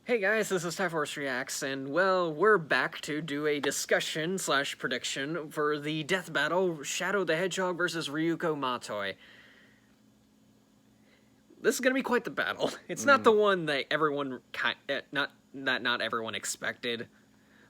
Hey guys, this is Typhorce Reacts, and well, we're back to do a discussion slash prediction for the death battle Shadow the Hedgehog versus Ryuko Matoi. This is gonna be quite the battle. It's not the one that everyone not everyone expected.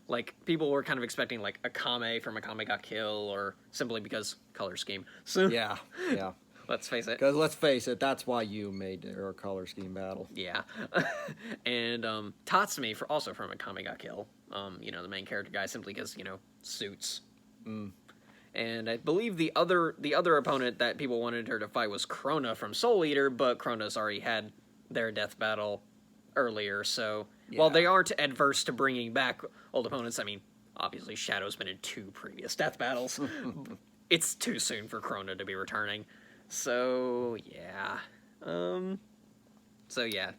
Like, people were kind of expecting like a Kame from Akame ga Kill, or simply because color scheme. So Yeah. let's face it. Because let's face it, that's why you made their color scheme battle. Yeah. And Tatsumi also from Akame ga Kill. The main character guy, simply because, suits. And I believe the other opponent that people wanted her to fight was Krona from Soul Eater, but Krona's already had their death battle earlier, so while they aren't adverse to bringing back old opponents, I mean, obviously Shadow's been in 2 previous death battles. It's too soon for Krona to be returning. So, yeah.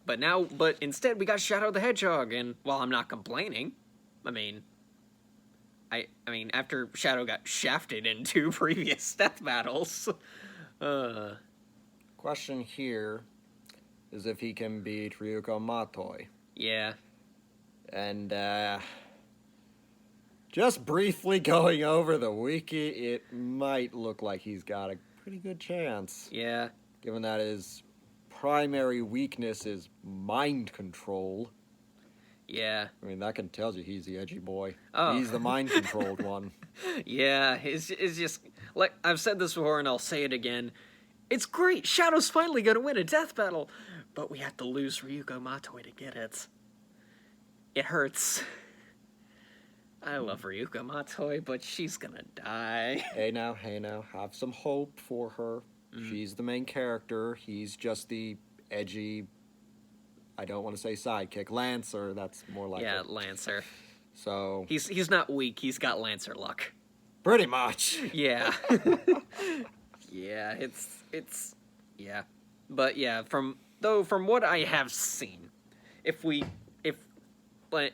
But instead we got Shadow the Hedgehog, and while I'm not complaining, I mean, after Shadow got shafted in 2 previous death battles. Question here is if he can beat Ryuko Matoi. Yeah. And, just briefly going over the wiki, it might look like he's got a pretty good chance. Yeah. Given that his primary weakness is mind control. Yeah. I mean, that can tell you he's the edgy boy. Oh. He's the mind-controlled one. Yeah, it's just, like, I've said this before and I'll say it again. It's great! Shadow's finally gonna win a death battle! But we have to lose Ryuko Matoi to get it. It hurts. I love Ryuko Matoi, but she's gonna die. Hey now, have some hope for her. She's the main character. He's just the edgy, I don't want to say sidekick, Lancer, that's more like Yeah, Lancer. So He's not weak, he's got Lancer luck. pretty much. Yeah. Yeah, it's yeah. But yeah, from what I have seen,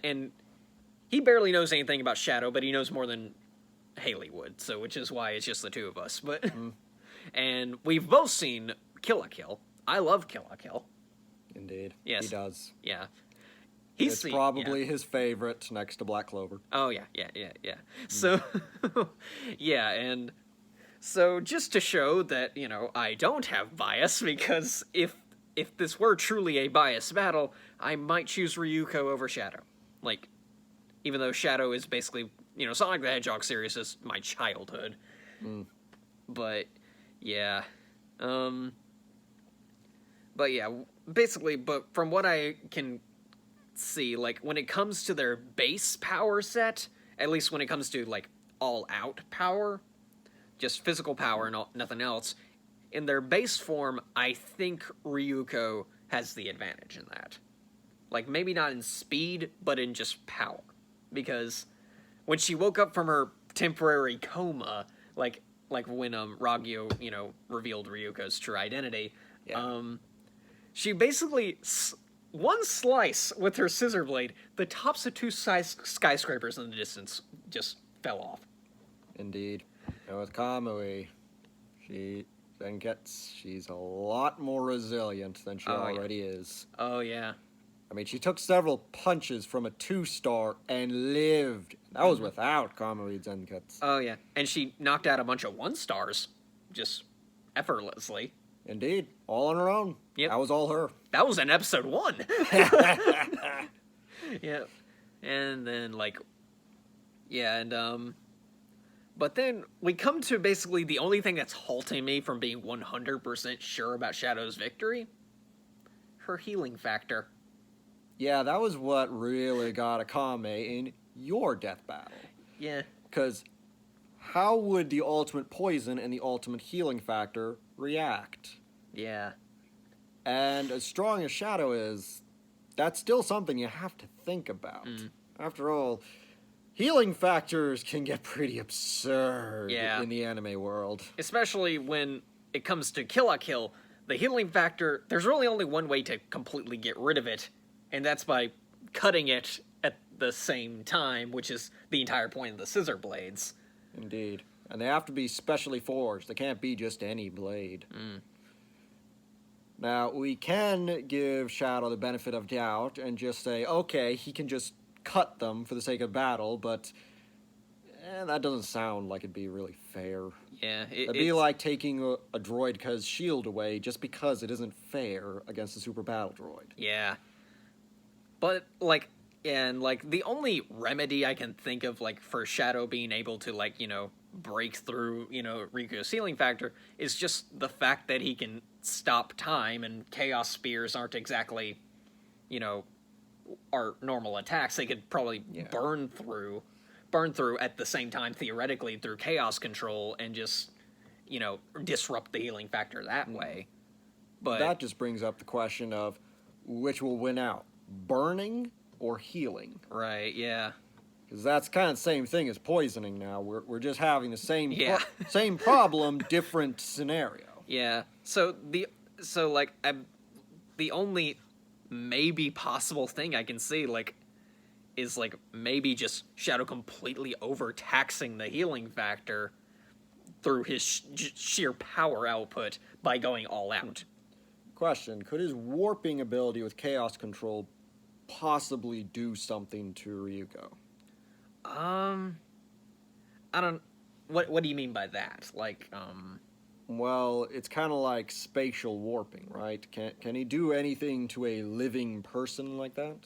and he barely knows anything about Shadow, but he knows more than Haley would, so which is why it's just the 2 of us. But and we've both seen Kill la Kill. I love Kill la Kill. Indeed. Yes. He does. Yeah. It's probably his favorite next to Black Clover. Oh, yeah. So, yeah, and so just to show that, I don't have bias, because if this were truly a biased battle, I might choose Ryuko over Shadow. Like, even though Shadow is basically, Sonic the Hedgehog series is my childhood. But, yeah. But, yeah, basically, but from what I can see, like, when it comes to their base power set, at least when it comes to, like, all-out power, just physical power and nothing else, in their base form, I think Ryuko has the advantage in that. Like, maybe not in speed, but in just power. Because when she woke up from her temporary coma, like when Ragyo, revealed Ryuko's true identity, she basically one slice with her scissor blade, the tops of 2 skyscrapers in the distance just fell off. Indeed. And with Kamui, she's a lot more resilient than she already is. Oh, yeah. I mean, she took several punches from a 2-star and lived. That was without Kamui Zenketsu. Oh, yeah. And she knocked out a bunch of 1-stars, just effortlessly. Indeed. All on her own. Yep. That was all her. That was in episode 1. Yeah. And then, but then we come to basically the only thing that's halting me from being 100% sure about Shadow's victory. Her healing factor. Yeah, that was what really got Akame in your death battle. Yeah. Because how would the ultimate poison and the ultimate healing factor react? Yeah. And as strong as Shadow is, that's still something you have to think about. After all, healing factors can get pretty absurd in the anime world. Especially when it comes to Kill la Kill, the healing factor, there's really only one way to completely get rid of it, and that's by cutting it at the same time, which is the entire point of the scissor blades. Indeed. And they have to be specially forged. They can't be just any blade. Now, we can give Shadow the benefit of doubt and just say, okay, he can just cut them for the sake of battle, but that doesn't sound like it'd be really fair. Yeah, it'd be like taking a droid's shield away just because it isn't fair against a super battle droid. Yeah. But, like, and, like, the only remedy I can think of, like, for Shadow being able to, like, you know, break through, you know, Ryuko's healing factor is just the fact that he can stop time, and Chaos Spears aren't exactly, you know, our normal attacks. They could probably burn through at the same time, theoretically, through Chaos Control, and just, you know, disrupt the healing factor that way. But that just brings up the question of which will win out, burning or healing. Right, yeah. Because that's kind of the same thing as poisoning now. We're just having the same same problem, different scenario. Yeah. So the only maybe possible thing I can see, like, is, like, maybe just Shadow completely overtaxing the healing factor through his sheer power output by going all out. Question, could his warping ability with Chaos Control possibly do something to Ryuko? I don't... What do you mean by that? Like, Well, it's kind of like spatial warping, right? Can he do anything to a living person like that?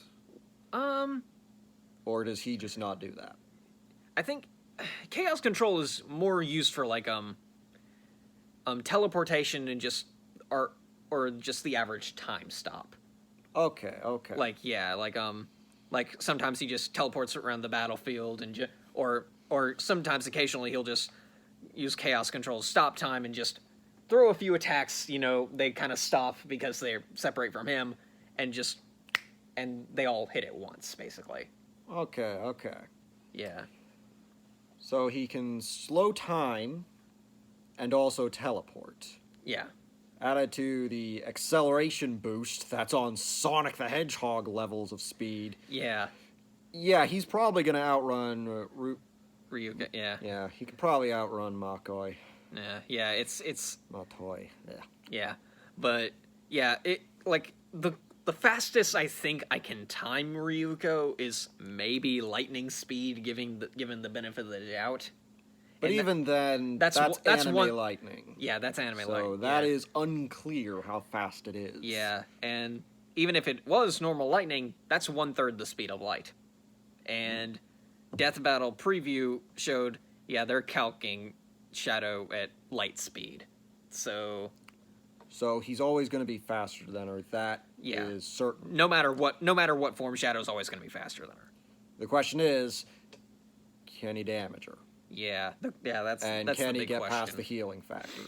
Or does he just not do that? I think Chaos Control is more used for, like, teleportation and just... or just the average time stop. Okay. Like, yeah, like sometimes he just teleports around the battlefield, and or sometimes occasionally he'll just use Chaos Control to stop time and just throw a few attacks, you know, they kind of stop because they separate from him, and they all hit at once, basically. Okay. Yeah. So he can slow time and also teleport. Yeah. Added to the acceleration boost that's on Sonic the Hedgehog levels of speed. Yeah. Yeah, he's probably going to outrun Ryuko, yeah. Yeah, he could probably outrun Makoi. Yeah, it's... Matoi. Yeah. But, yeah, it, like, the fastest I think I can time Ryuko is maybe lightning speed, given the benefit of the doubt. But and even then, that's anime lightning. Yeah, that's anime lightning. So that is unclear how fast it is. Yeah, and even if it was normal lightning, that's 1/3 the speed of light. And Death Battle Preview showed, yeah, they're calcing Shadow at light speed. So he's always going to be faster than her. That is certain. No matter what form, Shadow's always going to be faster than her. The question is, can he damage her? Yeah, that's can the big he get question. past the healing factor?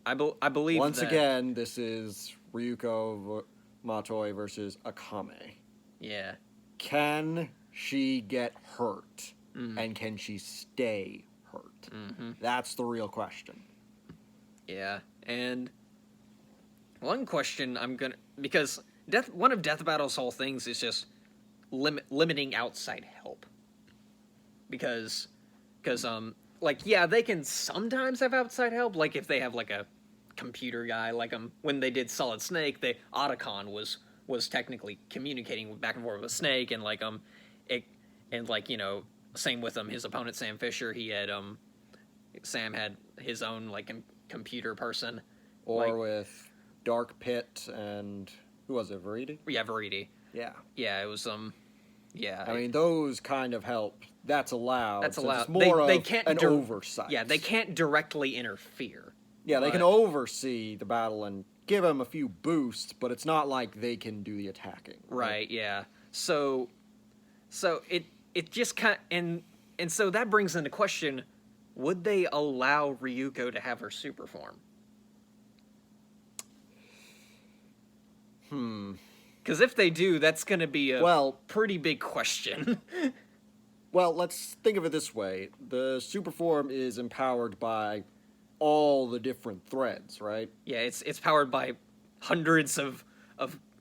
I believe once again, this is Ryuko Matoi versus Akame. Yeah. Can she get hurt? And can she stay hurt? That's the real question. Yeah, and one question because one of Death Battle's whole things is just limiting outside help. Because like, yeah, they can sometimes have outside help, like if they have, like, a computer guy, like, when they did Solid Snake, Otacon was technically communicating back and forth with Snake, and, like, you know, same with, his opponent, Sam Fisher, Sam had his own, like, computer person. Or like, with Dark Pit and, who was it, Veridi? Yeah, Veridi. Yeah. Yeah, it was, yeah. I mean, those kind of help. That's allowed. That's allowed. It's more they of can't an oversight. Yeah, they can't directly interfere. Yeah, they can oversee the battle and give them a few boosts, but it's not like they can do the attacking. Right, yeah. So it just kind of, and so that brings into question, would they allow Ryuko to have her super form? Because if they do, that's going to be a pretty big question. Well, let's think of it this way. The super form is empowered by all the different threads, right? Yeah, it's powered by hundreds of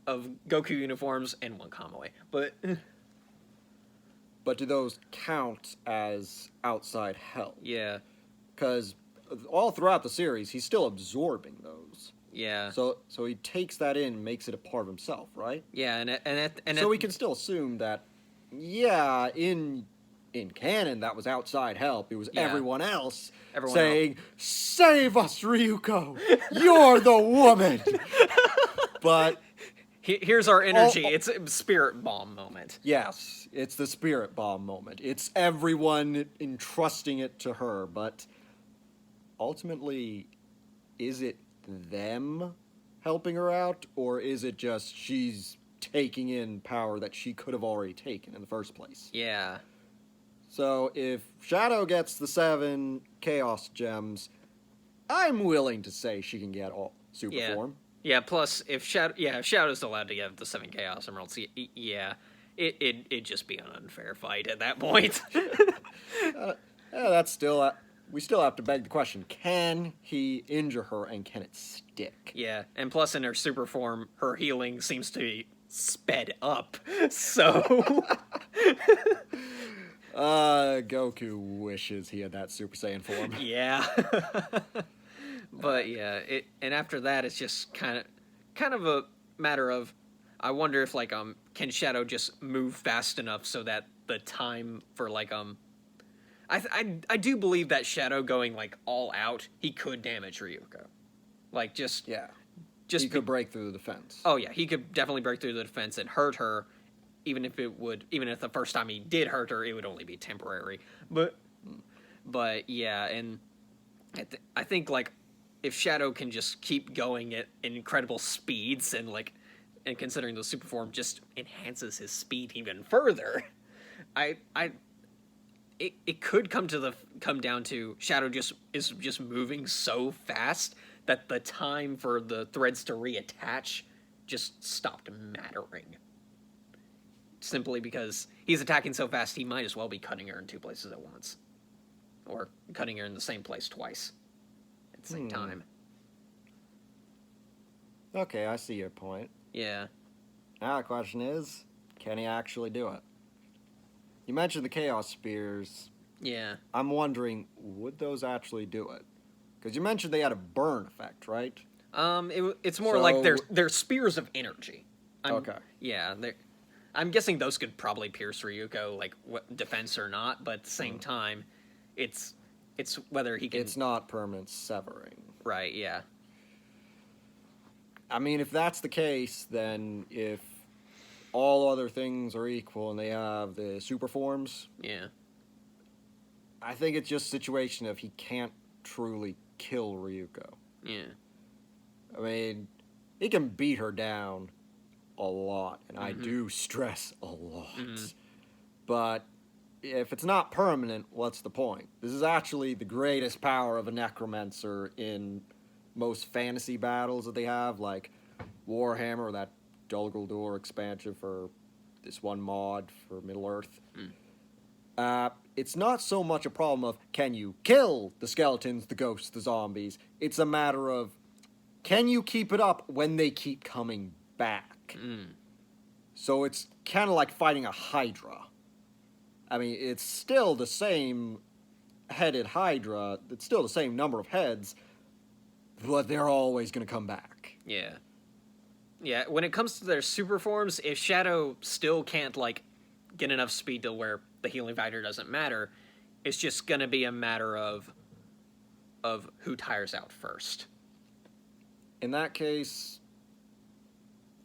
Goku uniforms and one Kamui. But do those count as outside help? Yeah. Because all throughout the series, he's still absorbing those. Yeah. So he takes that in, and makes it a part of himself, right? Yeah, and so we can still assume that, yeah, in canon, that was outside help. It was everyone else saying, "Save us, Ryuko! You're the woman." But here's our energy. It's a spirit bomb moment. Yes, it's the spirit bomb moment. It's everyone entrusting it to her, but ultimately, is it them helping her out, or is it just she's taking in power that she could have already taken in the first place? Yeah. So if Shadow gets the 7 Chaos Gems, I'm willing to say she can get all super form. Yeah, plus if Shadow's allowed to get the 7 Chaos Emeralds, it'd just be an unfair fight at that point. That's still we still have to beg the question, can he injure her and can it stick? Yeah, and plus in her super form, her healing seems to be sped up, so... Goku wishes he had that Super Saiyan form. Yeah. But yeah, and after that it's just kind of a matter of, I wonder if like can Shadow just move fast enough so that the time for like I do believe that Shadow going like all out, he could damage Ryuko. Like just he could break through the defense. Oh yeah, he could definitely break through the defense and hurt her. Even if the first time he did hurt her, it would only be temporary. But yeah, and I think like if Shadow can just keep going at incredible speeds and considering the super form just enhances his speed even further, it could come down to Shadow is just moving so fast that the time for the threads to reattach just stopped mattering. Simply because he's attacking so fast, he might as well be cutting her in 2 places at once. Or cutting her in the same place twice at the same time. Okay, I see your point. Yeah. Now the question is, can he actually do it? You mentioned the Chaos Spears. Yeah. I'm wondering, would those actually do it? Because you mentioned they had a burn effect, right? It's more like they're spears of energy. Okay. Yeah, I'm guessing those could probably pierce Ryuko, like defense or not, but at the same time, it's whether he can. It's not permanent severing. Right. Yeah. I mean, if that's the case, then if all other things are equal and they have the super forms, yeah, I think it's just a situation of he can't truly kill Ryuko. Yeah. I mean, he can beat her down a lot, and I do stress a lot. But if it's not permanent, what's the point? This is actually the greatest power of a necromancer in most fantasy battles that they have, like Warhammer or that Dol Guldur expansion for this one mod for Middle-earth. It's not so much a problem of, can you kill the skeletons, the ghosts, the zombies? It's a matter of, can you keep it up when they keep coming back? So it's kind of like fighting a Hydra. I mean, it's still the same headed Hydra, it's still the same number of heads, but they're always going to come back. Yeah. Yeah, when it comes to their super forms, if Shadow still can't, get enough speed to where the healing factor doesn't matter, it's just going to be a matter of who tires out first. In that case,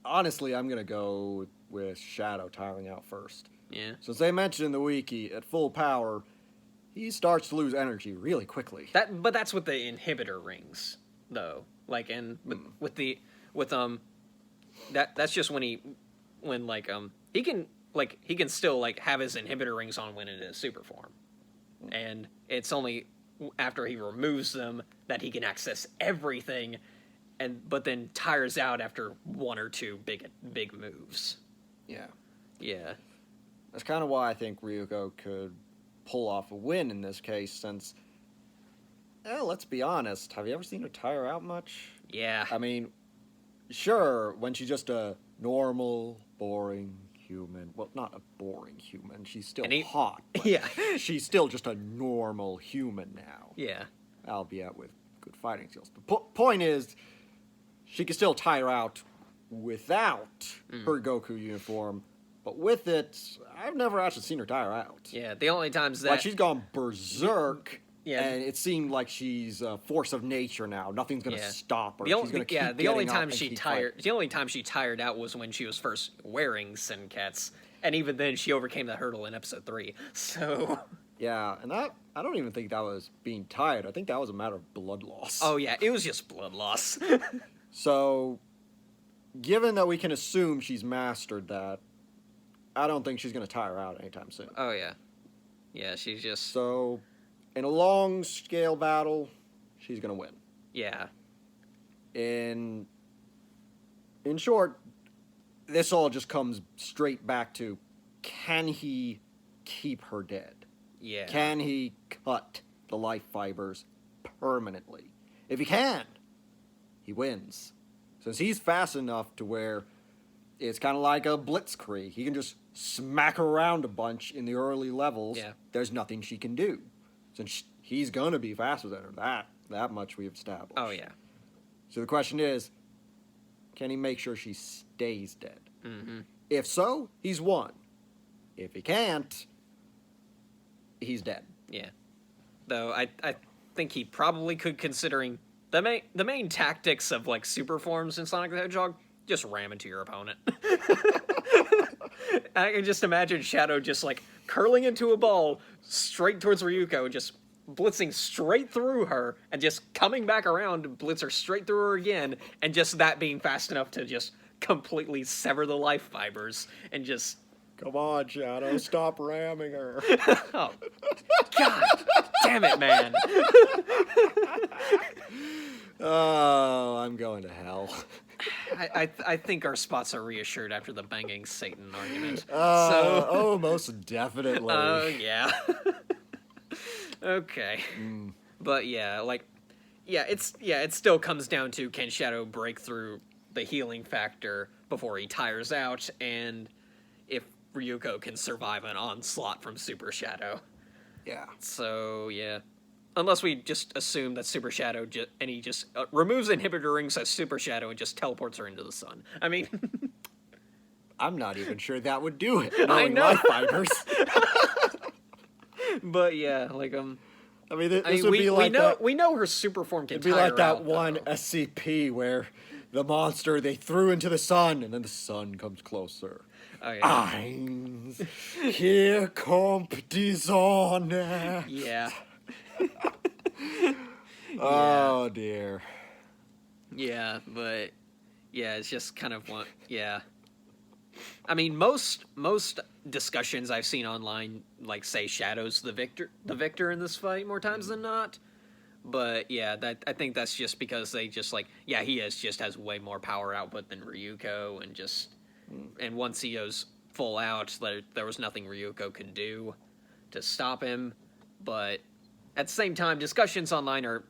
honestly, I'm going to go with Shadow tiring out first. Yeah. So as they mentioned in the wiki, at full power, he starts to lose energy really quickly. But that's with the inhibitor rings, though. That's just when he can still have his inhibitor rings on when in his super form, and it's only after he removes them that he can access everything, but then tires out after 1 or 2 big moves. Yeah. Yeah. That's kind of why I think Ryuko could pull off a win in this case, since, let's be honest, have you ever seen her tire out much? Yeah. I mean, sure, when she's just a normal, boring human, well, not a boring human, she's still hot, but yeah. She's still just a normal human now. Yeah. Albeit with good fighting skills. The point is, she can still tire out without her Goku uniform, but with it, I've never actually seen her tire out. Yeah, the only times that... Like, she's gone berserk, yeah. and it seemed like she's a force of nature now. Nothing's going to stop her. The only time she tired out was when she was first wearing Senketsu, and even then she overcame that hurdle in episode 3, so... Yeah, and that, I don't even think that was being tired. I think that was a matter of blood loss. Oh yeah, it was just blood loss. So, given that we can assume she's mastered that, I don't think she's going to tire out anytime soon. Oh yeah. Yeah, she's just... So, in a long-scale battle, she's going to win. Yeah. In short, this all just comes straight back to, can he keep her dead? Yeah. Can he cut the life fibers permanently? If he can, he wins. Since he's fast enough to where it's kind of like a blitzkrieg. He can just smack her around a bunch in the early levels. Yeah. There's nothing she can do. Since he's going to be faster than her. That much we've established. Oh, yeah. So the question is, can he make sure she stays dead? Mm-hmm. If so, he's won. If he can't, he's dead. Yeah. Though I think he probably could, considering the main tactics of like super forms in Sonic the Hedgehog, just ram into your opponent. I can just imagine Shadow just like curling into a ball straight towards Ryuko, just blitzing straight through her, and just coming back around to blitz her straight through her again, and just that being fast enough to just completely sever the life fibers and just... Come on, Shadow, stop ramming her. Oh, God damn it, man. Oh, I'm going to hell. I think our spots are reassured after the banging Satan argument. Oh, most definitely. Oh, yeah. Okay. But yeah, like, it still comes down to, can Shadow break through the healing factor before he tires out, and if Ryuko can survive an onslaught from Super Shadow. Yeah. So, yeah. Unless we just assume that Super Shadow he just removes inhibitor rings as Super Shadow and just teleports her into the sun. I mean... I'm not even sure that would do it, I knowing know. life fibers. But yeah, like, I mean, this would be like we know her super form can tire out. It'd be like that one SCP where the monster they threw into the sun, and then the sun comes closer. Oh, yeah. Eins, hier kommt die Sonne. Yeah. Oh, dear. Yeah, but... Yeah, it's just kind of one... Yeah. I mean, most discussions I've seen online, like, say Shadow's the victor in this fight more times than not. But, yeah, I think that's just because they just, like... Yeah, he just has way more power output than Ryuko, and just... And once he goes full out, there was nothing Ryuko could do to stop him. But at the same time, discussions online are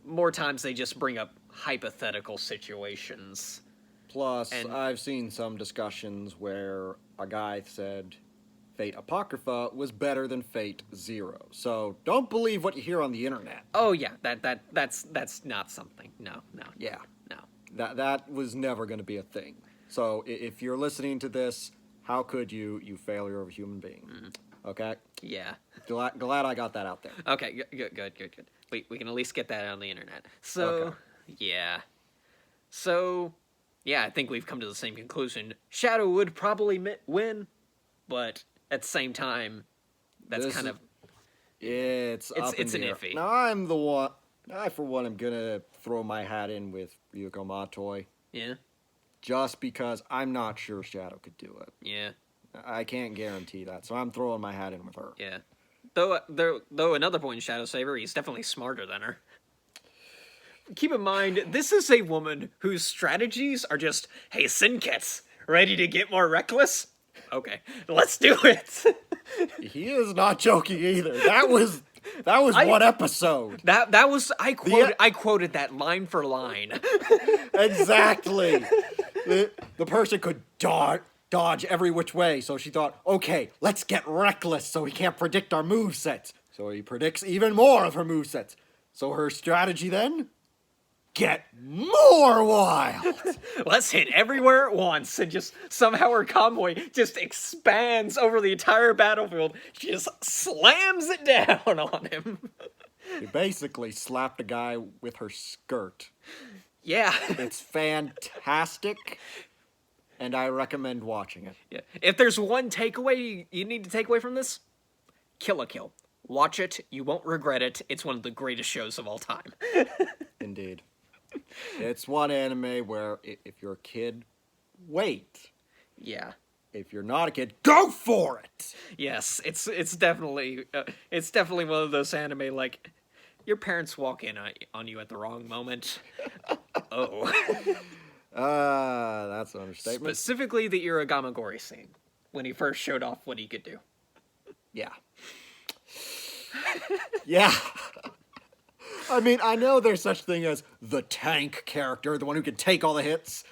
more times they just bring up hypothetical situations. Plus, I've seen some discussions where a guy said Fate Apocrypha was better than Fate Zero. So don't believe what you hear on the internet. Oh yeah, that's not something. No. Yeah. No. That was never going to be a thing. So if you're listening to this, how could you failure of a human being? Okay? Yeah. Glad I got that out there. Okay, good. We can at least get that out on the internet. So, Okay. Yeah. So, yeah, I think we've come to the same conclusion. Shadow would probably win, but at the same time, that's kind of... It's an iffy. Now, I, for one, am going to throw my hat in with Ryuko Matoi. Yeah? Just because I'm not sure Shadow could do it. Yeah. I can't guarantee that, so I'm throwing my hat in with her. Yeah. Though another point in Shadow Saber, he's definitely smarter than her. Keep in mind, this is a woman whose strategies are just, hey, Senketsu, ready to get more reckless? Okay, let's do it. He is not joking either. That was one episode. That was I quoted that line for line. Exactly. The person could dodge every which way, so she thought, okay, let's get reckless so he can't predict our movesets. So he predicts even more of her movesets. So her strategy then? get more wild. Let's hit everywhere at once, and just somehow her convoy just expands over the entire battlefield. She just slams it down on him. You basically slapped a guy with her skirt. Yeah. It's fantastic, and I recommend watching it. Yeah. If there's one takeaway you need to take away from this, Kill la Kill. Watch it. You won't regret it. It's one of the greatest shows of all time. Indeed. It's one anime where if you're a kid, wait. Yeah. If you're not a kid, go for it. Yes, it's definitely one of those anime like your parents walk in on you at the wrong moment. Oh. That's an understatement. Specifically the Iragamagori scene when he first showed off what he could do. Yeah. Yeah. I mean, I know there's such thing as the tank character, the one who can take all the hits.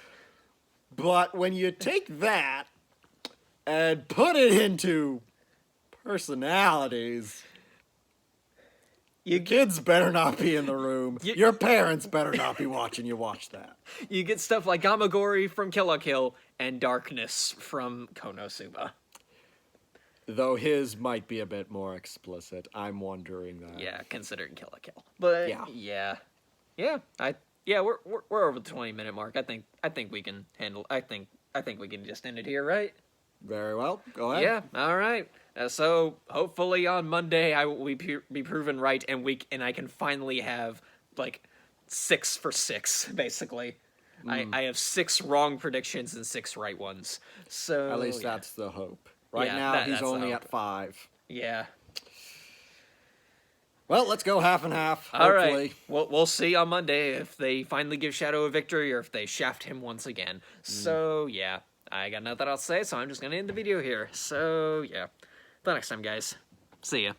But when you take that and put it into personalities, your kids better not be in the room. Your parents better not be watching you watch that. You get stuff like Gamagori from Kill la Kill and Darkness from Konosuba. Though his might be a bit more explicit. I'm wondering that. Yeah, considering Kill la Kill. But yeah. We're over the 20-minute mark. I think we can handle. I think we can just end it here, right? Very well. Go ahead. Yeah. All right. So hopefully on Monday I will be proven right, and I can finally have like 6 for 6 basically. I have 6 wrong predictions and 6 right ones. So at least that's the hope. Right now he's only at 5. Yeah. Well, let's go half and half. All hopefully. right. We'll see on Monday if they finally give Shadow a victory or if they shaft him once again. So, yeah. I got nothing else to say, so I'm just going to end the video here. So, yeah. Till next time, guys. See ya.